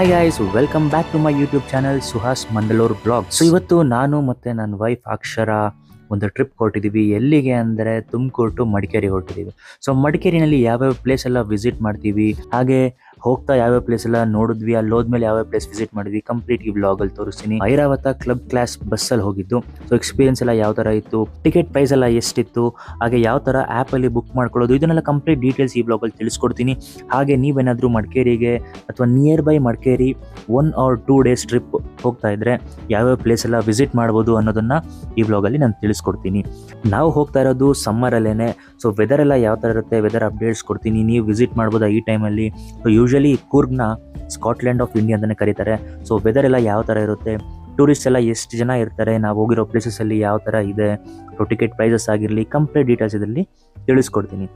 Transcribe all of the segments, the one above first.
Hi guys, welcome back to my YouTube channel Suhas Mandalur blog. So ಇವತ್ತು ನಾನು ಮತ್ತೆ ನನ್ನ ವೈಫ್ ಅಕ್ಷರ ಒಂದು ಟ್ರಿಪ್ ಹೊರಟಿದ್ದೀವಿ. ಎಲ್ಲಿಗೆ ಅಂದರೆ ತುಮಕೂರು ಟು ಮಡಿಕೇರಿ ಹೊರಟಿದ್ದೀವಿ. ಸೊ ಮಡಿಕೇರಿನಲ್ಲಿ ಯಾವ್ಯಾವ ಪ್ಲೇಸ್ ಎಲ್ಲ ವಿಸಿಟ್ ಮಾಡ್ತೀವಿ, ಹಾಗೆ ಹೋಗ್ತಾ ಯಾವ್ಯಾವ ಪ್ಲೇಸ್ ಎಲ್ಲ ನೋಡಿದ್ವಿ, ಅಲ್ಲಿ ಹೋದ್ಮೇಲೆ ಯಾವ್ಯಾವ ಪ್ಲೇಸ್ ವಿಸಿಟ್ ಮಾಡಿದ್ವಿ, ಕಂಪ್ಲೀಟ್ ಈ ವ್ಲಾಗಲ್ಲಿ ತೋರಿಸ್ತೀನಿ. ಐರಾವತ ಕ್ಲಬ್ ಕ್ಲಾಸ್ ಬಸ್ಸಲ್ಲಿ ಹೋಗಿದ್ದು. ಸೊ ಎಕ್ಸ್ಪೀರಿಯನ್ಸ್ ಎಲ್ಲ ಯಾವ ಥರ ಇತ್ತು, ಟಿಕೆಟ್ ಪ್ರೈಸ್ ಎಲ್ಲ ಎಷ್ಟಿತ್ತು, ಹಾಗೆ ಯಾವ ಥರ ಆ್ಯಪಲ್ಲಿ ಬುಕ್ ಮಾಡ್ಕೊಳ್ಳೋದು, ಇದನ್ನೆಲ್ಲ ಕಂಪ್ಲೀಟ್ ಡೀಟೇಲ್ಸ್ ಈ ಬ್ಲಾಗಲ್ಲಿ ತಿಳಿಸ್ಕೊಡ್ತೀನಿ. ಹಾಗೆ ನೀವೇನಾದರೂ ಮಡಿಕೇರಿಗೆ ಅಥವಾ near by Madikeri 1 or 2 days trip ಹೋಗ್ತಾ ಇದ್ರೆ ಯಾವ್ಯಾವ ಪ್ಲೇಸ್ ಎಲ್ಲ ವಿಸಿಟ್ ಮಾಡ್ಬೋದು ಅನ್ನೋದನ್ನು ಈ ಬ್ಲಾಗಲ್ಲಿ ನಾನು ತಿಳಿಸ್ಕೊಡ್ತೀನಿ. ನಾವು ಹೋಗ್ತಾ ಇರೋದು ಸಮ್ಮರಲ್ಲೇ. ಸೊ ವೆದರ್ ಎಲ್ಲ ಯಾವ ಥರ ಇರುತ್ತೆ, ವೆದರ್ ಅಪ್ಡೇಟ್ಸ್ ಕೊಡ್ತೀನಿ, ನೀವು ವಿಸಿಟ್ ಮಾಡ್ಬೋದು ಈ ಟೈಮಲ್ಲಿ. ಸೊ ಯೂಶಲಿ ಕೂರ್ಗ್ನ ಸ್ಕಾಟ್ಲ್ಯಾಂಡ್ ಆಫ್ ಇಂಡಿಯಾ ಅಂತಲೇ ಕರೀತಾರೆ. ಸೊ ವೆದರ್ ಎಲ್ಲ ಯಾವ ಥರ ಇರುತ್ತೆ, ಟೂರಿಸ್ಟ್ ಎಲ್ಲ ಎಷ್ಟು ಜನ ಇರ್ತಾರೆ, ನಾವು ಹೋಗಿರೋ ಪ್ಲೇಸಸಲ್ಲಿ ಯಾವ ಥರ ಇದೆ, ಟಿಕೆಟ್ ಪ್ರೈಸಸ್ ಆಗಿರಲಿ, ಕಂಪ್ಲೀಟ್ ಡೀಟೇಲ್ಸ್ ಇದರಲ್ಲಿ ತಿಳಿಸ್ಕೊಡ್ತೀನಿ.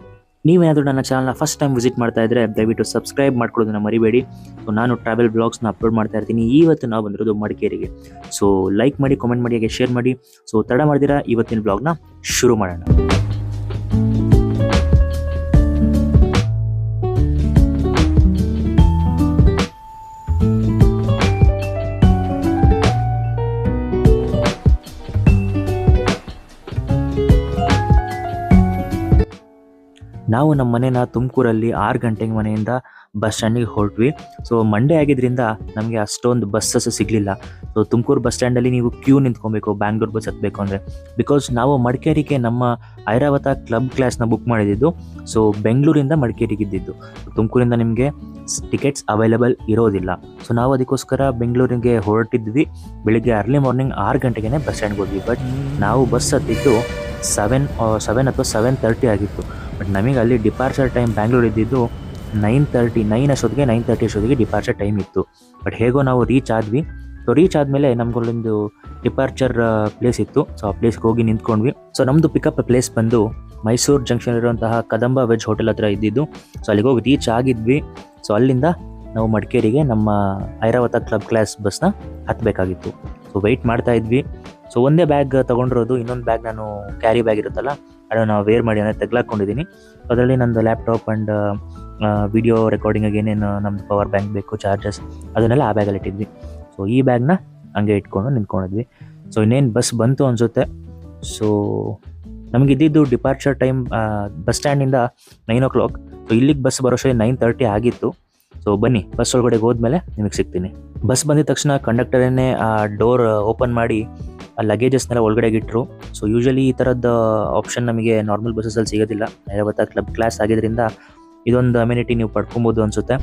ನೀವೇನಾದರೂ ನನ್ನ ಚಾನಲ್ನ ಫಸ್ಟ್ ಟೈಮ್ ವಿಸಿಟ್ ಮಾಡ್ತಾ ಇದ್ದರೆ ದಯವಿಟ್ಟು ಸಬ್ಸ್ಕ್ರೈಬ್ ಮಾಡ್ಕೊಳ್ಳೋದನ್ನ ಮರಿಬೇಡಿ. ಸೊ ನಾನು ಟ್ರಾವೆಲ್ ಬ್ಲಾಗ್ಸ್ನ ಅಪ್ಲೋಡ್ ಮಾಡ್ತಾ ಇರ್ತೀನಿ. ಇವತ್ತು ನಾವು ಬಂದಿರೋದು ಮಡಿಕೇರಿಗೆ. ಸೊ ಲೈಕ್ ಮಾಡಿ, ಕಾಮೆಂಟ್ ಮಾಡಿ, ಹಾಗೆ ಶೇರ್ ಮಾಡಿ. ಸೊ ತಡ ಮಾಡಿದಿರಾ, ಇವತ್ತಿನ ಬ್ಲಾಗ್ನ ಶುರು ಮಾಡೋಣ. ನಾವು ನಮ್ಮ ಮನೇನ ತುಮಕೂರಲ್ಲಿ 6 ಗಂಟೆಗೆ ಮನೆಯಿಂದ ಬಸ್ ಸ್ಟ್ಯಾಂಡಿಗೆ ಹೊರಟ್ವಿ. ಸೊ ಮಂಡೇ ಆಗಿದ್ದರಿಂದ ನಮಗೆ ಅಷ್ಟೊಂದು ಬಸ್ಸಸ್ ಸಿಗಲಿಲ್ಲ. ಸೊ ತುಮಕೂರು ಬಸ್ ಸ್ಟ್ಯಾಂಡಲ್ಲಿ ನೀವು ಕ್ಯೂ ನಿಂತ್ಕೊಬೇಕು ಬ್ಯಾಂಗ್ಳೂರು ಬಸ್ ಹತ್ತಬೇಕು ಅಂದರೆ. ಬಿಕಾಸ್ ನಾವು ಮಡಿಕೇರಿಗೆ ನಮ್ಮ ಐರಾವತ ಕ್ಲಬ್ ಕ್ಲಾಸ್ನ ಬುಕ್ ಮಾಡಿದ್ದು. ಸೊ ಬೆಂಗಳೂರಿಂದ ಮಡಿಕೇರಿಗೆ ಇದ್ದಿದ್ದು. ತುಮಕೂರಿಂದ ನಿಮಗೆ ಟಿಕೆಟ್ಸ್ ಅವೈಲೇಬಲ್ ಇರೋದಿಲ್ಲ. ಸೊ ನಾವು ಅದಕ್ಕೋಸ್ಕರ ಬೆಂಗಳೂರಿಗೆ ಹೊರಟಿದ್ವಿ. ಬೆಳಿಗ್ಗೆ ಅರ್ಲಿ ಮಾರ್ನಿಂಗ್ 6 ಗಂಟೆಗೆ ಬಸ್ ಸ್ಟ್ಯಾಂಡ್ಗೆ ಹೋದ್ವಿ. ಬಟ್ ನಾವು ಬಸ್ ಹತ್ತಿದ್ದು 7 ಅಥವಾ 7:30 ಆಗಿತ್ತು. ಬಟ್ ನಮಗೆ ಅಲ್ಲಿ ಡಿಪಾರ್ಚರ್ ಟೈಮ್ ಬ್ಯಾಂಗ್ಳೂರು ಇದ್ದಿದ್ದು 9:30 ಅಷ್ಟೊತ್ತಿಗೆ ಡಿಪಾರ್ಚರ್ ಟೈಮ್ ಇತ್ತು. ಬಟ್ ಹೇಗೋ ನಾವು ರೀಚ್ ಆದ್ವಿ. ಸೊ ರೀಚ್ ಆದಮೇಲೆ ನಮ್ಗೊಂದು ಡಿಪಾರ್ಚರ್ ಪ್ಲೇಸ್ ಇತ್ತು. ಸೊ ಆ ಪ್ಲೇಸ್ಗೆ ಹೋಗಿ ನಿಂತ್ಕೊಂಡ್ವಿ. ಸೊ ನಮ್ಮದು ಪಿಕಪ್ ಪ್ಲೇಸ್ ಬಂದು ಮೈಸೂರು ಜಂಕ್ಷನ್ ಇರುವಂತಹ ಕದಂಬ ವೆಜ್ ಹೋಟೆಲ್ ಹತ್ರ ಇದ್ದಿದ್ದು. ಸೊ ಅಲ್ಲಿಗೆ ಹೋಗಿ ರೀಚ್ ಆಗಿದ್ವಿ. ಸೊ ಅಲ್ಲಿಂದ ನಾವು ಮಡಿಕೇರಿಗೆ ನಮ್ಮ ಐರಾವತ ಕ್ಲಬ್ ಕ್ಲಾಸ್ ಬಸ್ನ ಹತ್ತಬೇಕಾಗಿತ್ತು. ಸೊ ವೆಯ್ಟ್ ಮಾಡ್ತಾ ಇದ್ವಿ. ಸೊ ಒಂದೇ ಬ್ಯಾಗ್ ತೊಗೊಂಡಿರೋದು, ಇನ್ನೊಂದು ಬ್ಯಾಗ್ ನಾನು ಕ್ಯಾರಿ ಬ್ಯಾಗ್ ಇರುತ್ತಲ್ಲ ಅದನ್ನು ನಾವು ವೇರ್ ಮಾಡಿ ಅಂದರೆ ತೆಗ್ಲಾಕೊಂಡಿದ್ದೀನಿ. ಅದರಲ್ಲಿ ನಂದು ಲ್ಯಾಪ್ಟಾಪ್ ಆ್ಯಂಡ್ ವಿಡಿಯೋ ರೆಕಾರ್ಡಿಂಗಿಗೆ ಏನೇನು ನಮ್ಮದು ಪವರ್ ಬ್ಯಾಂಕ್ ಬೇಕು, ಚಾರ್ಜಸ್, ಅದನ್ನೆಲ್ಲ ಆ ಬ್ಯಾಗಲ್ಲಿ ಇಟ್ಟಿದ್ವಿ. ಸೊ ಈ ಬ್ಯಾಗ್ನ ಹಂಗೆ ಇಟ್ಕೊಂಡು ನಿಂತ್ಕೊಂಡಿದ್ವಿ. ಸೊ ಇನ್ನೇನು ಬಸ್ ಬಂತು ಅನಿಸುತ್ತೆ. ಸೊ ನಮಗಿದ್ದಿದ್ದು ಡಿಪಾರ್ಚರ್ ಟೈಮ್ ಬಸ್ ಸ್ಟ್ಯಾಂಡಿಂದ 9 o'clock. ಸೊ ಇಲ್ಲಿಗೆ ಬಸ್ ಬರೋಷ್ಟೇ 9:30 ಆಗಿತ್ತು. ಸೊ ಬನ್ನಿ, ಬಸ್ ಒಳಗಡೆ ಹೋದ್ಮೇಲೆ ನಿಮಗೆ ಸಿಗ್ತೀನಿ. ಬಸ್ ಬಂದಿದ ತಕ್ಷಣ ಕಂಡಕ್ಟರೇ ಆ ಡೋರ್ ಓಪನ್ ಮಾಡಿ ಆ ಲಗೇಜಸ್ನೆಲ್ಲ ಒಳಗಡೆಗೆ ಇಟ್ಟರು. ಸೊ ಯೂಶಲಿ ಈ ಥರದ ಆಪ್ಷನ್ ನಮಗೆ ನಾರ್ಮಲ್ ಬಸ್ಸಲ್ಲಿ ಸಿಗೋದಿಲ್ಲ. ಐರಾವತ ಕ್ಲಬ್ ಕ್ಲಾಸ್ ಆಗಿದ್ದರಿಂದ ಇದೊಂದು ಅಮ್ಯುನಿಟಿ ನೀವು ಪಡ್ಕೊಬೋದು ಅನಿಸುತ್ತೆ.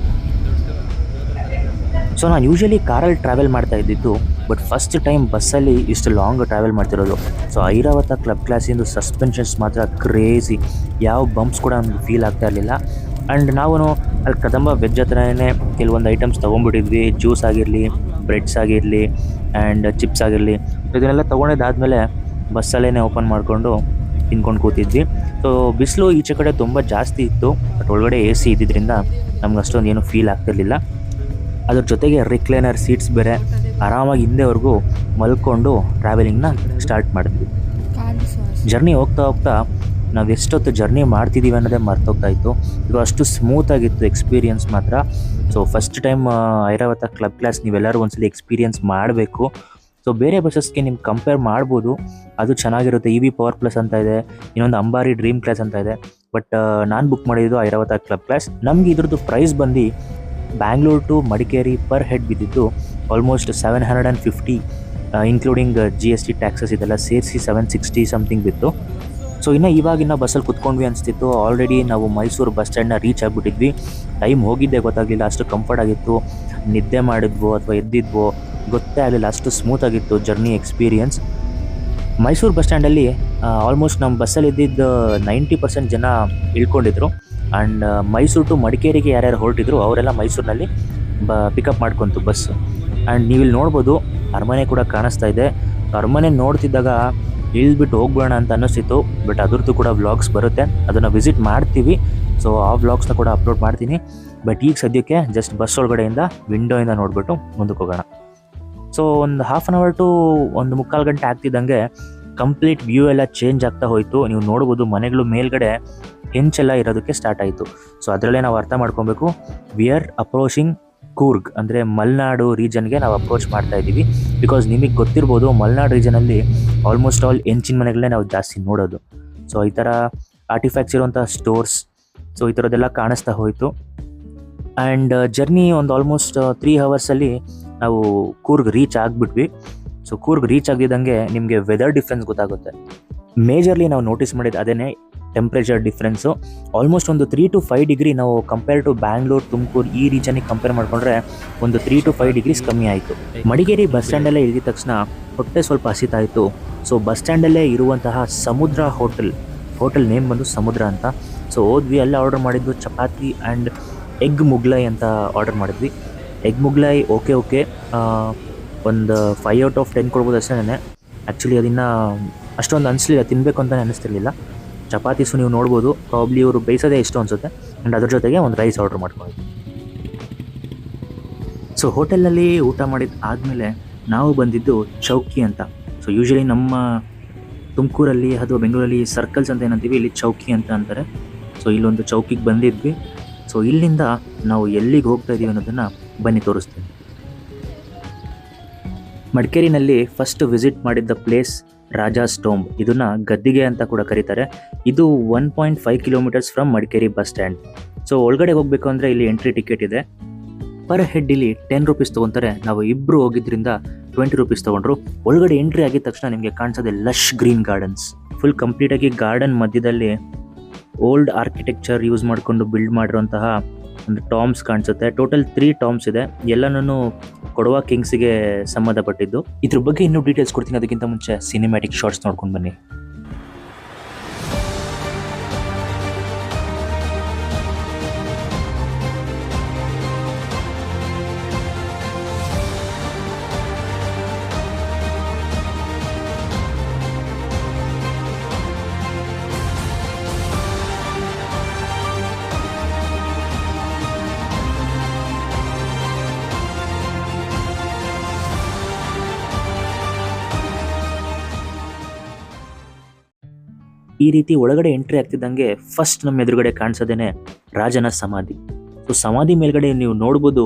ಸೊ ನಾನು ಯೂಶಲಿ ಕಾರಲ್ಲಿ ಟ್ರಾವೆಲ್ ಮಾಡ್ತಾ ಇದ್ದಿದ್ದು. ಬಟ್ ಫಸ್ಟ್ ಟೈಮ್ ಬಸ್ಸಲ್ಲಿ ಇಷ್ಟು ಲಾಂಗ್ ಟ್ರಾವೆಲ್ ಮಾಡ್ತಿರೋದು. ಸೊ ಐರಾವತ ಕ್ಲಬ್ ಕ್ಲಾಸಿಂದು ಸಸ್ಪೆನ್ಷನ್ಸ್ ಮಾತ್ರ ಕ್ರೇಜಿ. ಯಾವ ಬಂಪ್ಸ್ ಕೂಡ ನಮಗೆ ಫೀಲ್ ಆಗ್ತಾ ಇರಲಿಲ್ಲ. ಆ್ಯಂಡ್ ನಾವು ಅಲ್ಲಿ ಕದಂಬ ವೆಜ್ ಹತ್ರನೇ ಕೆಲವೊಂದು ಐಟಮ್ಸ್ ತೊಗೊಂಡ್ಬಿಟ್ಟಿದ್ವಿ. ಜ್ಯೂಸ್ ಆಗಿರಲಿ, ಬ್ರೆಡ್ಸ್ ಆಗಿರಲಿ ಆ್ಯಂಡ್ ಚಿಪ್ಸ್ ಆಗಿರಲಿ. ಇದನ್ನೆಲ್ಲ ತೊಗೊಂಡಿದ್ದಾದಮೇಲೆ ಬಸ್ಸಲ್ಲೇ ಓಪನ್ ಮಾಡಿಕೊಂಡು ತಿನ್ಕೊಂಡು ಕೂತಿದ್ವಿ. ಸೊ ಬಿಸಿಲು ಈಚೆ ಕಡೆ ತುಂಬ ಜಾಸ್ತಿ ಇತ್ತು. ಬಟ್ ಒಳಗಡೆ AC ಇದ್ದಿದ್ದರಿಂದ ನಮ್ಗೆ ಅಷ್ಟೊಂದು ಏನು ಫೀಲ್ ಆಗ್ತಿರ್ಲಿಲ್ಲ. ಅದ್ರ ಜೊತೆಗೆ ರಿಕ್ಲೈನರ್ ಸೀಟ್ಸ್ ಬೇರೆ. ಆರಾಮಾಗಿ ಹಿಂದೆವರೆಗೂ ಮಲ್ಕೊಂಡು ಟ್ರಾವೆಲಿಂಗ್ನ ಸ್ಟಾರ್ಟ್ ಮಾಡಿದ್ವಿ. ಜರ್ನಿ ಹೋಗ್ತಾ ನಾವು ಎಷ್ಟೊತ್ತು ಜರ್ನಿ ಮಾಡ್ತಿದ್ದೀವಿ ಅನ್ನೋದೇ ಮರ್ತೋಗ್ತಾ ಇತ್ತು. ಇದು ಅಷ್ಟು ಸ್ಮೂತಾಗಿತ್ತು ಎಕ್ಸ್ಪೀರಿಯನ್ಸ್ ಮಾತ್ರ. So first time Airavat club class ನೀವೆಲ್ಲರೂ ಒಂದ್ಸಲಿ ಎಕ್ಸ್ಪೀರಿಯನ್ಸ್ ಮಾಡಬೇಕು. ಸೊ ಬೇರೆ ಬಸ್ಸಸ್ಗೆ ನಿಮ್ಗೆ ಕಂಪೇರ್ ಮಾಡ್ಬೋದು, ಅದು ಚೆನ್ನಾಗಿರುತ್ತೆ. EV ಪವರ್ ಪ್ಲಸ್ ಅಂತ ಇದೆ, ಇನ್ನೊಂದು ಅಂಬಾರಿ ಡ್ರೀಮ್ ಕ್ಲಾಸ್ ಅಂತ ಇದೆ. ಬಟ್ ನಾನು ಬುಕ್ ಮಾಡಿದ್ದು ಐರಾವತ ಕ್ಲಬ್ ಕ್ಲಾಸ್. ನಮಗೆ ಇದ್ರದ್ದು ಪ್ರೈಸ್ ಬಂದು Bangalore to Madikeri per head ಬಿದ್ದಿದ್ದು ಆಲ್ಮೋಸ್ಟ್ 750, ಇನ್ಕ್ಲೂಡಿಂಗ್ GST ಟ್ಯಾಕ್ಸಸ್ ಇದೆಲ್ಲ ಸೇರಿಸಿ 760 ಸಮಥಿಂಗ್ ಬಿತ್ತು. ಸೊ ಇವಾಗಿನ ಬಸ್ಸಲ್ಲಿ ಕುತ್ಕೊಂಡ್ವಿ ಅನಿಸ್ತಿತ್ತು. ಆಲ್ರೆಡಿ ನಾವು ಮೈಸೂರು ಬಸ್ ಸ್ಟ್ಯಾಂಡ್ನ ರೀಚ್ ಆಗಿಬಿಟ್ಟಿದ್ವಿ. ಟೈಮ್ ಹೋಗಿದ್ದೆ ಗೊತ್ತಾಗಲಿಲ್ಲ, ಅಷ್ಟು ಕಂಫರ್ಟ್ ಆಗಿತ್ತು. ನಿದ್ದೆ ಮಾಡಿದ್ವೋ ಅಥವಾ ಎದ್ದಿದ್ವೋ ಗೊತ್ತೇ ಆಗಲಿಲ್ಲ, ಅಷ್ಟು ಸ್ಮೂತಾಗಿತ್ತು ಜರ್ನಿ ಎಕ್ಸ್ಪೀರಿಯನ್ಸ್. ಮೈಸೂರು ಬಸ್ ಸ್ಟ್ಯಾಂಡಲ್ಲಿ ಆಲ್ಮೋಸ್ಟ್ ನಮ್ಮ ಬಸ್ಸಲ್ಲಿ ಇದ್ದಿದ್ದು 90% ಜನ ಇಳ್ಕೊಂಡಿದ್ರು. ಆ್ಯಂಡ್ ಮೈಸೂರು ಟು ಮಡಿಕೇರಿಗೆ ಯಾರ್ಯಾರು ಹೊರಟಿದ್ರು ಅವರೆಲ್ಲ ಮೈಸೂರಿನಲ್ಲಿ ಪಿಕಪ್ ಮಾಡ್ಕೊಂತು ಬಸ್ಸು. ಆ್ಯಂಡ್ ನೀವಿಲ್ಲಿ ನೋಡ್ಬೋದು ಅರಮನೆ ಕೂಡ ಕಾಣಿಸ್ತಾ ಇದೆ. ಅರಮನೆ ನೋಡ್ತಿದ್ದಾಗ ಇಳಿದ್ಬಿಟ್ಟು ಹೋಗ್ಬೇಡ ಅಂತ ಅನ್ನಿಸ್ತಿತ್ತು. ಬಟ್ ಅದ್ರದ್ದು ಕೂಡ ವ್ಲಾಗ್ಸ್ ಬರುತ್ತೆ, ಅದನ್ನು ವಿಸಿಟ್ ಮಾಡ್ತೀವಿ. ಸೊ ಆ ವ್ಲಾಗ್ಸ್ನ ಕೂಡ ಅಪ್ಲೋಡ್ ಮಾಡ್ತೀನಿ. ಬಟ್ ಈಗ ಸದ್ಯಕ್ಕೆ ಜಸ್ಟ್ ಬಸ್ ಒಳಗಡೆಯಿಂದ ವಿಂಡೋಯಿಂದ ನೋಡಿಬಿಟ್ಟು ಮುಂದಕ್ಕೆ ಹೋಗೋಣ. ಸೊ ಒಂದು 1/2 hour ಟು 1-3/4 ಗಂಟೆ ಆಗ್ತಿದ್ದಂಗೆ ಕಂಪ್ಲೀಟ್ ವ್ಯೂ ಎಲ್ಲ ಚೇಂಜ್ ಆಗ್ತಾ ಹೋಯಿತು. ನೀವು ನೋಡ್ಬೋದು ಮನೆಗಳು ಮೇಲ್ಗಡೆ ಹೆಂಚೆಲ್ಲ ಇರೋದಕ್ಕೆ ಸ್ಟಾರ್ಟ್ ಆಯಿತು. ಸೊ ಅದರಲ್ಲೇ ನಾವು ಅರ್ಥ ಮಾಡ್ಕೊಬೇಕು, ವಿ ಆರ್ ಅಪ್ರೋಚಿಂಗ್ ಕೂರ್ಗ್ ಅಂದರೆ ಮಲೆನಾಡು ರೀಜನ್ಗೆ ನಾವು ಅಪ್ರೋಚ್ ಮಾಡ್ತಾ ಇದ್ದೀವಿ. ಬಿಕಾಸ್ ನಿಮಗೆ ಗೊತ್ತಿರ್ಬೋದು ಮಲೆನಾಡು ರೀಜನಲ್ಲಿ ಆಲ್ಮೋಸ್ಟ್ ಆಲ್ ಹೆಂಚಿನ ಮನೆಗಳನ್ನೇ ನಾವು ಜಾಸ್ತಿ ನೋಡೋದು. ಸೊ ಈ ಥರ ಆರ್ಟಿಫ್ಯಾಕ್ಟ್ಸ್ ಇರುವಂಥ ಸ್ಟೋರ್ಸ್, ಸೊ ಈ ಥರದ್ದೆಲ್ಲ ಕಾಣಿಸ್ತಾ ಹೋಯಿತು. ಆ್ಯಂಡ್ ಜರ್ನಿ ಒಂದು ಆಲ್ಮೋಸ್ಟ್ 3 ಅವರ್ಸಲ್ಲಿ ನಾವು ಕೂರ್ಗ್ ರೀಚ್ ಆಗಿಬಿಟ್ವಿ. ಸೊ ಕೂರ್ಗ್ ರೀಚ್ ಆಗಿದ್ದಂಗೆ ನಿಮಗೆ ವೆದರ್ ಡಿಫ್ರೆನ್ಸ್ ಗೊತ್ತಾಗುತ್ತೆ. ಮೇಜರ್ಲಿ ನಾವು ನೋಟಿಸ್ ಮಾಡಿದ್ದು ಅದೇ ಟೆಂಪ್ರೇಚರ್ ಡಿಫ್ರೆನ್ಸು. ಆಲ್ಮೋಸ್ಟ್ ಒಂದು 3 to 5 ಡಿಗ್ರಿ ನಾವು ಕಂಪೇರ್ ಟು ಬ್ಯಾಂಗ್ಳೂರು, ತುಮಕೂರು ಈ ರೀಜನಿಗೆ ಕಂಪೇರ್ ಮಾಡಿಕೊಂಡ್ರೆ ಒಂದು 3 to 5 ಡಿಗ್ರೀಸ್ ಕಮ್ಮಿ ಆಯಿತು. ಮಡಿಕೇರಿ ಬಸ್ ಸ್ಟ್ಯಾಂಡಲ್ಲೇ ಇಳಿದ ತಕ್ಷಣ ಹೊಟ್ಟೆ ಸ್ವಲ್ಪ ಹಸಿತಾಯಿತು. ಸೊ ಬಸ್ ಸ್ಟ್ಯಾಂಡಲ್ಲೇ ಇರುವಂತಹ ಸಮುದ್ರ ಹೋಟೆಲ್ ನೇಮ್ ಬಂದು ಸಮುದ್ರ ಅಂತ. ಸೊ ಹೋದ್ವಿ, ಅಲ್ಲಿ ಆರ್ಡರ್ ಮಾಡಿದ್ದು ಚಪಾತಿ ಆ್ಯಂಡ್ ಎಗ್ ಮುಗ್ಲೈ ಅಂತ ಆರ್ಡರ್ ಮಾಡಿದ್ವಿ. ಎಗ್ ಮುಗ್ಲೈ ಓಕೆ ಒಂದು 5 out of 10 ಕೊಡ್ಬೋದು ಅಷ್ಟೇ. ಆ್ಯಕ್ಚುಲಿ ಅದನ್ನು ಅಷ್ಟೊಂದು ಅನಿಸ್ಲಿಲ್ಲ, ತಿನ್ನಬೇಕು ಅಂತಲೇ ಅನ್ನಿಸ್ತಿರ್ಲಿಲ್ಲ. ಚಪಾತೀಸು ನೀವು ನೋಡ್ಬೋದು, ಪ್ರಾಬ್ಲಿ ಇವರು ಬೇಯಿಸೋದೇ ಇಷ್ಟು ಅನಿಸುತ್ತೆ. ಆ್ಯಂಡ್ ಅದ್ರ ಜೊತೆಗೆ ಒಂದು ರೈಸ್ ಆರ್ಡರ್ ಮಾಡ್ಕೊಂಡಿದ್ವಿ. ಸೊ ಹೋಟೆಲಲ್ಲಿ ಊಟ ಮಾಡಿದ ಆದಮೇಲೆ ನಾವು ಬಂದಿದ್ದು ಚೌಕಿ ಅಂತ. ಸೊ ಯೂಶ್ವಲಿ ನಮ್ಮ ತುಮಕೂರಲ್ಲಿ ಅಥವಾ ಬೆಂಗಳೂರಲ್ಲಿ ಸರ್ಕಲ್ಸ್ ಅಂತ ಏನಂತೀವಿ, ಇಲ್ಲಿ ಚೌಕಿ ಅಂತ ಅಂತಾರೆ. ಸೊ ಇಲ್ಲೊಂದು ಚೌಕಿಗೆ ಬಂದಿದ್ವಿ. ಸೊ ಇಲ್ಲಿಂದ ನಾವು ಎಲ್ಲಿಗೆ ಹೋಗ್ತಾ ಇದ್ದೀವಿ ಅನ್ನೋದನ್ನು ಬನ್ನಿ ತೋರಿಸ್ತೀನಿ. ಮಡಿಕೇರಿನಲ್ಲಿ ಫಸ್ಟ್ ವಿಸಿಟ್ ಮಾಡಿದ್ದ ಪ್ಲೇಸ್ ರಾಜಾಸ್ ಟೋಂಬ್. ಇದನ್ನು ಗದ್ದಿಗೆ ಅಂತ ಕೂಡ ಕರೀತಾರೆ. ಇದು 1.5 kilometres from Madikeri bus stand. So ಒಳಗಡೆ ಹೋಗಬೇಕು ಅಂದರೆ ಇಲ್ಲಿ ಎಂಟ್ರಿ ಟಿಕೆಟ್ ಇದೆ. ಪರ್ ಹೆಡ್ ಇಲ್ಲಿ 10 ರೂಪೀಸ್ ತೊಗೊತಾರೆ. ನಾವು ಇಬ್ಬರು ಹೋಗಿದ್ದರಿಂದ 20 ರೂಪೀಸ್ ತೊಗೊಂಡ್ರು. ಒಳಗಡೆ ಎಂಟ್ರಿ ಆಗಿದ ತಕ್ಷಣ ನಿಮಗೆ ಕಾಣಿಸೋದೆ ಲಶ್ ಗ್ರೀನ್ ಗಾರ್ಡನ್ಸ್. ಫುಲ್ ಕಂಪ್ಲೀಟಾಗಿ ಗಾರ್ಡನ್ ಮಧ್ಯದಲ್ಲಿ ಓಲ್ಡ್ ಆರ್ಕಿಟೆಕ್ಚರ್ ಯೂಸ್ ಮಾಡಿಕೊಂಡು ಬಿಲ್ಡ್ ಮಾಡಿರುವಂತಹ ಒಂದು ಟಾಮ್ಸ್ ಕಾಣಿಸುತ್ತೆ. ಟೋಟಲ್ 3 ಟಾಮ್ಸ್ ಇದೆ, ಎಲ್ಲನೂ ಕೊಡವ ಕಿಂಗ್ಸ್ಗೆ ಸಂಬಂಧಪಟ್ಟಿದ್ದು. ಇದ್ರ ಬಗ್ಗೆ ಇನ್ನೂ ಡೀಟೇಲ್ಸ್ ಕೊಡ್ತೀನಿ, ಅದಕ್ಕಿಂತ ಮುಂಚೆ ಸಿನಿಮ್ಯಾಟಿಕ್ ಶಾರ್ಟ್ಸ್ ನೋಡ್ಕೊಂಡು ಬನ್ನಿ. ಈ ರೀತಿ ಒಳಗಡೆ ಎಂಟ್ರಿ ಆಗ್ತಿದ್ದಂಗೆ ಫಸ್ಟ್ ನಮ್ಮ ಎದುರುಗಡೆ ಕಾಣಿಸೋದೇನೆ ರಾಜನ ಸಮಾಧಿ. ಸೊ ಸಮಾಧಿ ಮೇಲ್ಗಡೆ ನೀವು ನೋಡ್ಬೋದು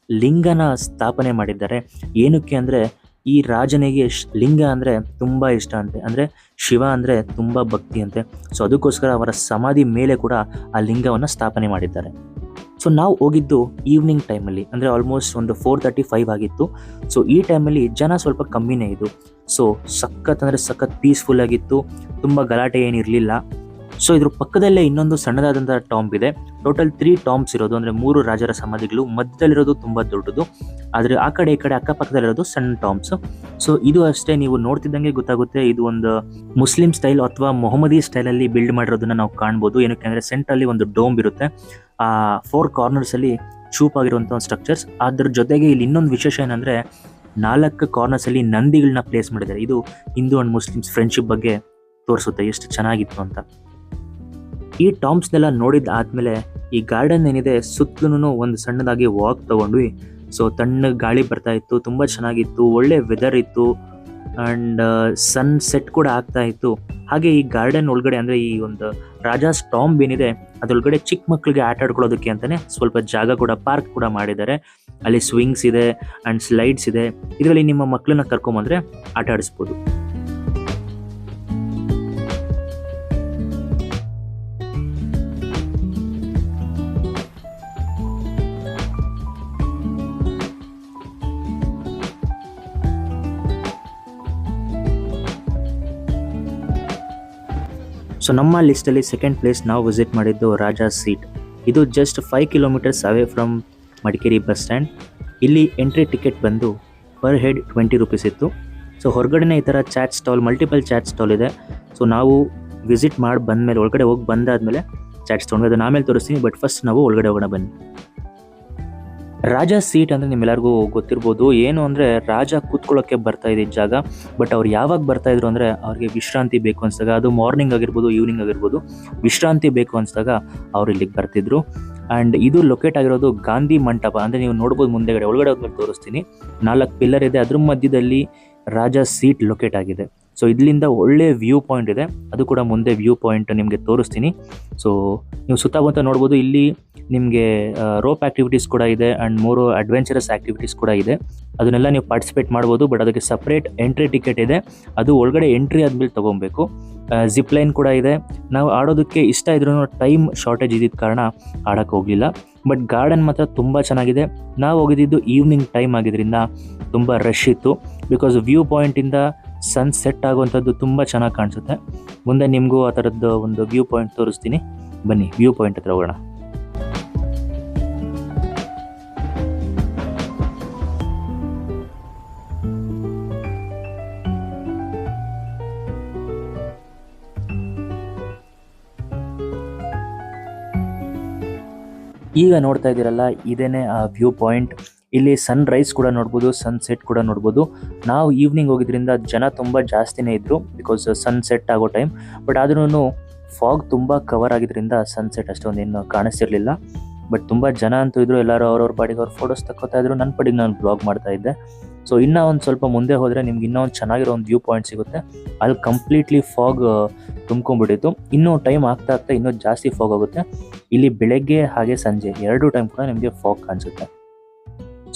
ಲಿಂಗನ ಸ್ಥಾಪನೆ ಮಾಡಿದ್ದಾರೆ. ಏನಕ್ಕೆ ಅಂದರೆ ಈ ರಾಜನಿಗೆ ಲಿಂಗ ಅಂದರೆ ತುಂಬ ಇಷ್ಟ ಅಂತೆ, ಅಂದರೆ ಶಿವ ಅಂದರೆ ತುಂಬ ಭಕ್ತಿ ಅಂತೆ. ಸೊ ಅದಕ್ಕೋಸ್ಕರ ಅವರ ಸಮಾಧಿ ಮೇಲೆ ಕೂಡ ಆ ಲಿಂಗವನ್ನು ಸ್ಥಾಪನೆ ಮಾಡಿದ್ದಾರೆ. ಸೊ ನಾವು ಹೋಗಿದ್ದು ಈವ್ನಿಂಗ್ ಟೈಮಲ್ಲಿ, ಅಂದರೆ ಆಲ್ಮೋಸ್ಟ್ ಒಂದು 4:35 ಆಗಿತ್ತು. ಸೊ ಈ ಟೈಮಲ್ಲಿ ಜನ ಸ್ವಲ್ಪ ಕಮ್ಮಿನೇ ಇದ್ದು. ಸೊ ಸಖತ್ ಪೀಸ್ಫುಲ್ ಆಗಿತ್ತು, ತುಂಬ ಗಲಾಟೆ ಏನಿರಲಿಲ್ಲ. ಸೊ ಇದ್ರ ಪಕ್ಕದಲ್ಲೇ ಇನ್ನೊಂದು ಸಣ್ಣದಾದಂಥ ಟಾಂಬ್ ಇದೆ. ಟೋಟಲ್ 3 ಟಾಂಬ್ಸ್ ಇರೋದು, ಅಂದರೆ 3 ರಾಜರ ಸಮಾಧಿಗಳು. ಮಧ್ಯದಲ್ಲಿರೋದು ತುಂಬ ದೊಡ್ಡದು, ಆದರೆ ಆ ಕಡೆ ಈ ಕಡೆ ಅಕ್ಕಪಕ್ಕದಲ್ಲಿರೋದು ಸಣ್ಣ ಟಾಂಬ್ಸ್. ಸೊ ಇದು ಅಷ್ಟೇ, ನೀವು ನೋಡ್ತಿದ್ದಂಗೆ ಗೊತ್ತಾಗುತ್ತೆ ಇದು ಒಂದು ಮುಸ್ಲಿಂ ಸ್ಟೈಲ್ ಅಥವಾ ಮೊಹಮ್ಮದಿ ಸ್ಟೈಲಲ್ಲಿ ಬಿಲ್ಡ್ ಮಾಡಿರೋದನ್ನ ನಾವು ಕಾಣ್ಬೋದು. ಏನಕ್ಕೆ ಅಂದರೆ ಸೆಂಟ್ರಲ್ಲಿ ಒಂದು ಡೋಮ್ ಇರುತ್ತೆ, ಆ 4 ಕಾರ್ನರ್ಸಲ್ಲಿ ಚೂಪಾಗಿರುವಂಥ ಒಂದು ಸ್ಟ್ರಕ್ಚರ್ಸ್. ಅದ್ರ ಜೊತೆಗೆ ಇಲ್ಲಿ ಇನ್ನೊಂದು ವಿಶೇಷ ಏನಂದರೆ 4 ಕಾರ್ನರ್ಸಲ್ಲಿ ನಂದಿಗಳನ್ನ ಪ್ಲೇಸ್ ಮಾಡಿದ್ದಾರೆ. ಇದು ಹಿಂದೂ ಆ್ಯಂಡ್ ಮುಸ್ಲಿಮ್ಸ್ ಫ್ರೆಂಡ್ಶಿಪ್ ಬಗ್ಗೆ ತೋರಿಸುತ್ತೆ, ಎಷ್ಟು ಚೆನ್ನಾಗಿತ್ತು ಅಂತ. ಈ ಟಾಂಬ್ಸ್ನೆಲ್ಲ ನೋಡಿದ ಆದಮೇಲೆ ಈ ಗಾರ್ಡನ್ ಏನಿದೆ ಸುತ್ತಲೂ ಒಂದು ಸಣ್ಣದಾಗಿ ವಾಕ್ ತೊಗೊಂಡ್ವಿ. ಸೊ ತಣ್ಣ ಗಾಳಿ ಬರ್ತಾ ಇತ್ತು, ತುಂಬ ಚೆನ್ನಾಗಿತ್ತು, ಒಳ್ಳೆ ವೆದರ್ ಇತ್ತು. ಆ್ಯಂಡ್ ಸನ್ಸೆಟ್ ಕೂಡ ಆಗ್ತಾ ಇತ್ತು. ಹಾಗೆ ಈ ಗಾರ್ಡನ್ ಒಳಗಡೆ, ಅಂದರೆ ಈ ಒಂದು ರಾಜಾಸ್ ಟಾಂಬ್ ಏನಿದೆ ಅದರೊಳಗಡೆ ಚಿಕ್ಕ ಮಕ್ಕಳಿಗೆ ಆಟ ಆಡ್ಕೊಳ್ಳೋದಕ್ಕೆ ಅಂತಲೇ ಸ್ವಲ್ಪ ಜಾಗ ಕೂಡ, ಪಾರ್ಕ್ ಕೂಡ ಮಾಡಿದ್ದಾರೆ. ಅಲ್ಲಿ ಸ್ವಿಂಗ್ಸ್ ಇದೆ ಆ್ಯಂಡ್ ಸ್ಲೈಡ್ಸ್ ಇದೆ. ಇದರಲ್ಲಿ ನಿಮ್ಮ ಮಕ್ಕಳನ್ನ ಕರ್ಕೊಂಬಂದರೆ ಆಟ ಆಡಿಸ್ಬೋದು. ಸೊ ನಮ್ಮ ಲಿಸ್ಟಲ್ಲಿ ಸೆಕೆಂಡ್ ಪ್ಲೇಸ್ ನಾವು ವಿಸಿಟ್ ಮಾಡಿದ್ದು ರಾಜಾಸ್ ಸೀಟ್. ಇದು just 5 kilometres away from Madikeri bus stand. ಇಲ್ಲಿ ಎಂಟ್ರಿ ಟಿಕೆಟ್ ಬಂದು ಪರ್ ಹೆಡ್ 20 ರೂಪೀಸ್ ಇತ್ತು. ಸೊ ಹೊರಗಡೆನೇ ಈ ಥರ ಮಲ್ಟಿಪಲ್ ಚಾಟ್ ಸ್ಟಾಲ್ ಇದೆ. ಸೊ ನಾವು ವಿಸಿಟ್ ಮಾಡಿ ಬಂದಮೇಲೆ, ಒಳಗಡೆ ಹೋಗಿ ಬಂದಾದಮೇಲೆ ಚಾಟ್ ಸ್ಟಾಲ್ ಅದನ್ನು ಆಮೇಲೆ ತೋರಿಸ್ತೀನಿ. ಬಟ್ ಫಸ್ಟ್ ನಾವು ಒಳಗಡೆ ಹೋಗೋಣ ಬನ್ನಿ. ರಾಜ ಸೀಟ್ ಅಂದರೆ ನಿಮ್ಮೆಲ್ಲರಿಗೂ ಗೊತ್ತಿರ್ಬೋದು. ಏನು ಅಂದರೆ ರಾಜ ಕೂತ್ಕೊಳ್ಳೋಕ್ಕೆ ಬರ್ತಾ ಇದ್ದಿದ್ದ ಜಾಗ. ಬಟ್ ಅವ್ರು ಯಾವಾಗ ಬರ್ತಾಯಿದ್ರು ಅಂದರೆ ಅವ್ರಿಗೆ ವಿಶ್ರಾಂತಿ ಬೇಕು ಅನಿಸಿದಾಗ, ಅದು ಮಾರ್ನಿಂಗ್ ಆಗಿರ್ಬೋದು, ಈವ್ನಿಂಗ್ ಆಗಿರ್ಬೋದು, ವಿಶ್ರಾಂತಿ ಬೇಕು ಅನಿಸಿದಾಗ ಅವ್ರು ಇಲ್ಲಿಗೆ ಬರ್ತಿದ್ರು. ಆ್ಯಂಡ್ ಇದು ಲೊಕೇಟ್ ಆಗಿರೋದು ಗಾಂಧಿ ಮಂಟಪ. ಅಂದರೆ ನೀವು ನೋಡ್ಬೋದು ಮುಂದೆಗಡೆ, ಒಳಗಡೆ ಹೋದ್ಮೇಲೆ ತೋರಿಸ್ತೀನಿ. 4 ಪಿಲ್ಲರ್ ಇದೆ, ಅದ್ರ ಮಧ್ಯದಲ್ಲಿ ರಾಜ ಸೀಟ್ ಲೊಕೇಟ್ ಆಗಿದೆ. ಸೊ ಇದರಿಂದ ಒಳ್ಳೆ ವ್ಯೂ ಪಾಯಿಂಟ್ ಇದೆ, ಅದು ಕೂಡ ಮುಂದೆ ವ್ಯೂ ಪಾಯಿಂಟ್ ನಿಮಗೆ ತೋರಿಸ್ತೀನಿ. ಸೊ ನೀವು ಸುತ್ತಮುತ್ತ ನೋಡ್ಬೋದು, ಇಲ್ಲಿ ನಿಮಗೆ ರೋಪ್ ಆ್ಯಕ್ಟಿವಿಟೀಸ್ ಕೂಡ ಇದೆ ಆ್ಯಂಡ್ 3 ಅಡ್ವೆಂಚರಸ್ ಆ್ಯಕ್ಟಿವಿಟೀಸ್ ಕೂಡ ಇದೆ. ಅದನ್ನೆಲ್ಲ ನೀವು ಪಾರ್ಟಿಸಿಪೇಟ್ ಮಾಡ್ಬೋದು, ಬಟ್ ಅದಕ್ಕೆ ಸಪ್ರೇಟ್ ಎಂಟ್ರಿ ಟಿಕೆಟ್ ಇದೆ, ಅದು ಒಳಗಡೆ ಎಂಟ್ರಿ ಆದಮೇಲೆ ತೊಗೊಬೇಕು. ಜಿಪ್ ಲೈನ್ ಕೂಡ ಇದೆ. ನಾವು ಆಡೋದಕ್ಕೆ ಇಷ್ಟ ಇದ್ರೂ ಟೈಮ್ ಶಾರ್ಟೇಜ್ ಇದ್ದಿದ್ದ ಕಾರಣ ಆಡೋಕ್ಕೆ ಹೋಗಲಿಲ್ಲ. ಬಟ್ ಗಾರ್ಡನ್ ಮಾತ್ರ ತುಂಬ ಚೆನ್ನಾಗಿದೆ. ನಾವು ಹೋಗಿದ್ದು ಈವ್ನಿಂಗ್ ಟೈಮ್ ಆಗಿದ್ದರಿಂದ ತುಂಬ ರಶ್ ಇತ್ತು, ಬಿಕಾಸ್ ವ್ಯೂ ಪಾಯಿಂಟಿಂದ ಸನ್ಸೆಟ್ ಆಗುವಂಥದ್ದು ತುಂಬ ಚೆನ್ನಾಗಿ ಕಾಣಿಸುತ್ತೆ. ಮುಂದೆ ನಿಮಗೂ ಆ ಥರದ್ದು ಒಂದು ವ್ಯೂ ಪಾಯಿಂಟ್ ತೋರಿಸ್ತೀನಿ, ಬನ್ನಿ ವ್ಯೂ ಪಾಯಿಂಟ್ ಹತ್ರ ಹೋಗೋಣ. ಈಗ ನೋಡ್ತಾ ಇದ್ದೀರಲ್ಲ, ಇದೇನೆ ಆ ವ್ಯೂ ಪಾಯಿಂಟ್. ಇಲ್ಲಿ ಸನ್ ರೈಸ್ ಕೂಡ ನೋಡ್ಬೋದು, ಸನ್ಸೆಟ್ ಕೂಡ ನೋಡ್ಬೋದು. ನಾವು ಈವ್ನಿಂಗ್ ಹೋಗಿದ್ರಿಂದ ಜನ ತುಂಬ ಜಾಸ್ತಿನೇ ಇದ್ದರು, ಬಿಕಾಸ್ ಸನ್ಸೆಟ್ ಆಗೋ ಟೈಮ್. ಬಟ್ ಆದ್ರೂ ಫಾಗ್ ತುಂಬ ಕವರ್ ಆಗಿದ್ದರಿಂದ ಸನ್ಸೆಟ್ ಅಷ್ಟೊಂದೇನು ಕಾಣಿಸ್ತಿರ್ಲಿಲ್ಲ. ಬಟ್ ತುಂಬ ಜನ ಅಂತೂ ಇದ್ದರು, ಎಲ್ಲರೂ ಅವ್ರವ್ರ ಪಾಡಿಗೆ ಅವ್ರು ಫೋಟೋಸ್ ತಗೋತಾ ಇದ್ರು, ನನ್ನ ಪಾಡಿಗೆ ನಾನು ಬ್ಲಾಗ್ ಮಾಡ್ತಾ ಇದ್ದೆ. ಸೊ ಇನ್ನೂ ಒಂದು ಸ್ವಲ್ಪ ಮುಂದೆ ಹೋದರೆ ನಿಮ್ಗೆ ಇನ್ನೂ ಒಂದು ಚೆನ್ನಾಗಿರೋ ಒಂದು ವ್ಯೂ ಪಾಯಿಂಟ್ ಸಿಗುತ್ತೆ. ಅಲ್ಲಿ ಕಂಪ್ಲೀಟ್ಲಿ ಫಾಗ್ ತುಂಬ್ಕೊಂಡ್ಬಿಟ್ಟಿತ್ತು. ಇನ್ನೂ ಟೈಮ್ ಆಗ್ತಾ ಇನ್ನೂ ಜಾಸ್ತಿ ಫಾಗ್ ಆಗುತ್ತೆ. ಇಲ್ಲಿ ಬೆಳಗ್ಗೆ ಹಾಗೆ ಸಂಜೆ 2 ಟೈಮ್ ಕೂಡ ನಿಮಗೆ ಫಾಗ್ ಕಾಣಿಸುತ್ತೆ.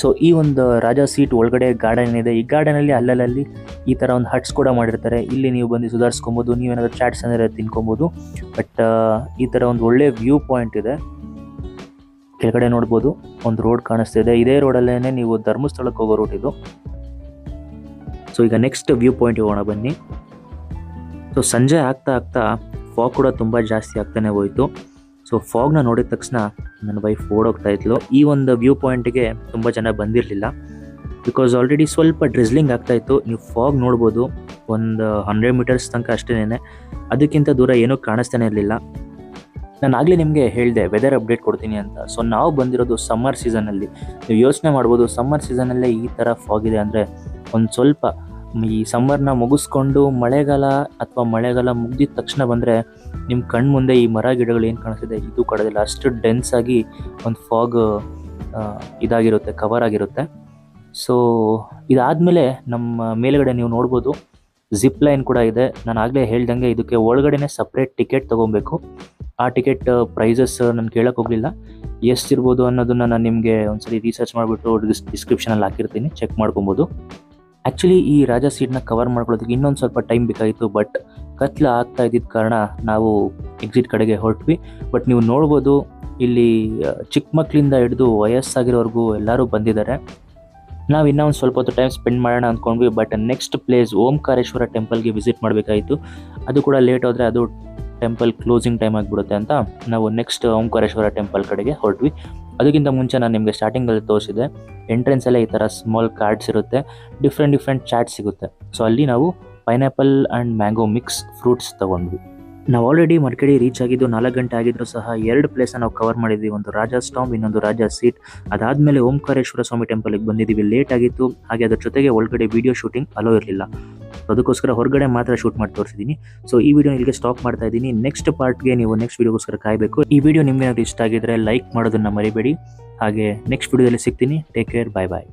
ಸೊ ಈ ಒಂದು ರಾಜಾ ಸೀಟ್ ಒಳಗಡೆ ಗಾರ್ಡನ್ ಇದೆ. ಈ ಗಾರ್ಡನಲ್ಲಿ ಅಲ್ಲಲ್ಲಿ ಈ ಥರ ಒಂದು ಹಟ್ಸ್ ಕೂಡ ಮಾಡಿರ್ತಾರೆ. ಇಲ್ಲಿ ನೀವು ಬಂದು ಸುಧಾರಿಸ್ಕೊಬೋದು, ನೀವೇನಾದರೂ ಚಾಟ್ಸ್ ಅಂದರೆ ತಿನ್ಕೊಬೋದು. ಬಟ್ ಈ ಥರ ಒಂದು ಒಳ್ಳೆ ವ್ಯೂ ಪಾಯಿಂಟ್ ಇದೆ. ಕೆಳಗಡೆ ನೋಡ್ಬೋದು ಒಂದು ರೋಡ್ ಕಾಣಿಸ್ತಿದೆ. ಇದೇ ರೋಡಲ್ಲೇ ನೀವು ಧರ್ಮಸ್ಥಳಕ್ಕೆ ಹೋಗೋ ರೂಟ್ ಇದು. ಸೊ ಈಗ ನೆಕ್ಸ್ಟ್ ವ್ಯೂ ಪಾಯಿಂಟ್ ಹೋಗೋಣ ಬನ್ನಿ. ಸೊ ಸಂಜೆ ಆಗ್ತಾ ಫಾಗ್ ಕೂಡ ತುಂಬ ಜಾಸ್ತಿ ಆಗ್ತಾನೆ ಹೋಯಿತು. ಸೊ ಫಾಗ್ನ ನೋಡಿದ ತಕ್ಷಣ ನನ್ನ ವೈಫ್ ಓಡೋಗ್ತಾ ಇದ್ಲು. ಈ ಒಂದು ವ್ಯೂ ಪಾಯಿಂಟಿಗೆ ತುಂಬ ಜನ ಬಂದಿರಲಿಲ್ಲ, ಬಿಕಾಸ್ ಆಲ್ರೆಡಿ ಸ್ವಲ್ಪ ಡ್ರಿಸ್ಲಿಂಗ್ ಆಗ್ತಾಯಿತ್ತು. ನೀವು ಫಾಗ್ ನೋಡ್ಬೋದು, ಒಂದು 100 ಮೀಟರ್ಸ್ ತನಕ ಅಷ್ಟೇನೆ, ಅದಕ್ಕಿಂತ ದೂರ ಏನೂ ಕಾಣಿಸ್ತಾನೆ ಇರಲಿಲ್ಲ. ನಾನು ಆಗಲೇ ನಿಮಗೆ ಹೇಳಿದೆ ವೆದರ್ ಅಪ್ಡೇಟ್ ಕೊಡ್ತೀನಿ ಅಂತ. ಸೊ ನಾವು ಬಂದಿರೋದು ಸಮ್ಮರ್ ಸೀಸನಲ್ಲಿ. ನೀವು ಯೋಚನೆ ಮಾಡ್ಬೋದು, ಸಮ್ಮರ್ ಸೀಸನಲ್ಲೇ ಈ ಥರ ಫಾಗ್ ಇದೆ ಅಂದರೆ, ಒಂದು ಸ್ವಲ್ಪ ಈ ಸಮ್ಮರ್ನ ಮುಗಿಸ್ಕೊಂಡು ಮಳೆಗಾಲ ಮುಗಿದ ತಕ್ಷಣ ಬಂದರೆ ನಿಮ್ಮ ಕಣ್ಣು ಮುಂದೆ ಈ ಮರ ಗಿಡಗಳು ಏನು ಕಾಣಿಸ್ತಿದೆ ಇದು ಕೊಡೋದಿಲ್ಲ. ಅಷ್ಟು ಡೆನ್ಸ್ ಆಗಿ ಒಂದು ಫಾಗ್ ಇದಾಗಿರುತ್ತೆ, ಕವರ್ ಆಗಿರುತ್ತೆ. ಸೊ ಇದಾದಮೇಲೆ ನಮ್ಮ ಮೇಲ್ಗಡೆ ನೀವು ನೋಡ್ಬೋದು ಜಿಪ್ ಲೈನ್ ಕೂಡ ಇದೆ. ನಾನು ಆಗಲೇ ಹೇಳ್ದಂಗೆ ಇದಕ್ಕೆ ಒಳಗಡೆನೇ ಸಪ್ರೇಟ್ ಟಿಕೆಟ್ ತೊಗೊಬೇಕು. ಆ ಟಿಕೆಟ್ ಪ್ರೈಸಸ್ ನಾನು ಕೇಳೋಕ್ಕೆ ಹೋಗಲಿಲ್ಲ, ಎಷ್ಟಿರ್ಬೋದು ಅನ್ನೋದನ್ನು ನಾನು ನಿಮಗೆ ಒಂದ್ಸರಿ ರಿಸರ್ಚ್ ಮಾಡಿಬಿಟ್ಟು ಡಿಸ್ಕ್ರಿಪ್ಷನಲ್ಲಿ ಹಾಕಿರ್ತೀನಿ, ಚೆಕ್ ಮಾಡ್ಕೊಬೋದು. ಆ್ಯಕ್ಚುಲಿ ಈ ರಾಜಾ ಸೀಟ್ನ ಕವರ್ ಮಾಡ್ಕೊಳ್ಳೋದಕ್ಕೆ ಇನ್ನೊಂದು ಸ್ವಲ್ಪ ಟೈಮ್ ಬೇಕಾಗಿತ್ತು, ಬಟ್ ಕತ್ಲ ಆಗ್ತಾ ಇದ್ದಿದ್ದ ಕಾರಣ ನಾವು ಎಕ್ಸಿಟ್ ಕಡೆಗೆ ಹೊರಟ್ವಿ. ಬಟ್ ನೀವು ನೋಡ್ಬೋದು ಇಲ್ಲಿ ಚಿಕ್ಕ ಮಕ್ಕಳಿಂದ ಹಿಡಿದು ವಯಸ್ಸಾಗಿರೋರ್ಗೂ ಎಲ್ಲರೂ ಬಂದಿದ್ದಾರೆ. ನಾವು ಇನ್ನೂ ಒಂದು ಸ್ವಲ್ಪ ಹೊತ್ತು ಟೈಮ್ ಸ್ಪೆಂಡ್ ಮಾಡೋಣ ಅಂದ್ಕೊಂಡ್ವಿ. ಬಟ್ ನೆಕ್ಸ್ಟ್ ಪ್ಲೇಸ್ ಓಂಕಾರೇಶ್ವರ ಟೆಂಪಲ್ಗೆ ವಿಸಿಟ್ ಮಾಡಬೇಕಾಯಿತು. ಅದು ಕೂಡ ಲೇಟ್ ಹೋದರೆ ಅದು ಟೆಂಪಲ್ ಕ್ಲೋಸಿಂಗ್ ಟೈಮ್ ಆಗಿಬಿಡುತ್ತೆ ಅಂತ ನಾವು ನೆಕ್ಸ್ಟ್ ಓಂಕಾರೇಶ್ವರ ಟೆಂಪಲ್ ಕಡೆಗೆ ಹೊರಟ್ವಿ. ಅದಕ್ಕಿಂತ ಮುಂಚೆ ನಾನು ನಿಮಗೆ ಸ್ಟಾರ್ಟಿಂಗಲ್ಲಿ ತೋರಿಸಿದೆ, ಎಂಟ್ರೆನ್ಸಲ್ಲೇ ಈ ಥರ ಸ್ಮಾಲ್ ಕಾರ್ಡ್ಸ್ ಇರುತ್ತೆ, ಡಿಫ್ರೆಂಟ್ ಚಾಟ್ಸ್ ಸಿಗುತ್ತೆ. ಸೊ ಅಲ್ಲಿ ನಾವು pineapple and mango mix fruits ತೊಗೊಂಡ್ವಿ. ನಾವು ಆಲ್ರೆಡಿ ಮಡಿಕೇರಿ ರೀಚ್ ಆಗಿದ್ದು 4 ಗಂಟೆ ಆಗಿದ್ರು ಸಹ 2 ಪ್ಲೇಸನ್ನು ನಾವು ಕವರ್ ಮಾಡಿದ್ವಿ. ಒಂದು ರಾಜಾ ಸ್ಟಾಂಬ್, ಇನ್ನೊಂದು ರಾಜಾ ಸೀಟ್. ಅದಾದಮೇಲೆ ಓಂಕಾರೇಶ್ವರ ಸ್ವಾಮಿ ಟೆಂಪಲ್ಗೆ ಬಂದಿದ್ದೀವಿ. ಲೇಟ್ ಆಗಿತ್ತು, ಹಾಗೆ ಅದ್ರ ಜೊತೆಗೆ ಒಳಗಡೆ ವಿಡಿಯೋ ಶೂಟಿಂಗ್ ಅಲೋ ಇರಲಿಲ್ಲ. ಅದಕ್ಕೋಸ್ಕರ ಹೊರಗಡೆ ಮಾತ್ರ ಶೂಟ್ ಮಾಡಿ ತೋರಿಸಿದ್ದೀನಿ. ಸೊ ಈ ವಿಡಿಯೋ ಇಲ್ಲಿಗೆ ಸ್ಟಾಪ್ ಮಾಡ್ತಾ ಇದ್ದೀನಿ. ನೆಕ್ಸ್ಟ್ ಪಾರ್ಟ್ಗೆ ನೀವು ನೆಕ್ಸ್ಟ್ ವಿಡಿಯೋಗೋಸ್ಕರ ಕಾಯಬೇಕು. ಈ ವಿಡಿಯೋ ನಿಮಗೆ ಏನಾದರೂ ಇಷ್ಟ ಆಗಿದ್ರೆ ಲೈಕ್ ಮಾಡೋದನ್ನು ಮರಿಬೇಡಿ. ಹಾಗೆ ನೆಕ್ಸ್ಟ್ ವಿಡಿಯೋದಲ್ಲಿ ಸಿಗ್ತೀನಿ. ಟೇಕ್ ಕೇರ್, ಬಾಯ್ ಬಾಯ್.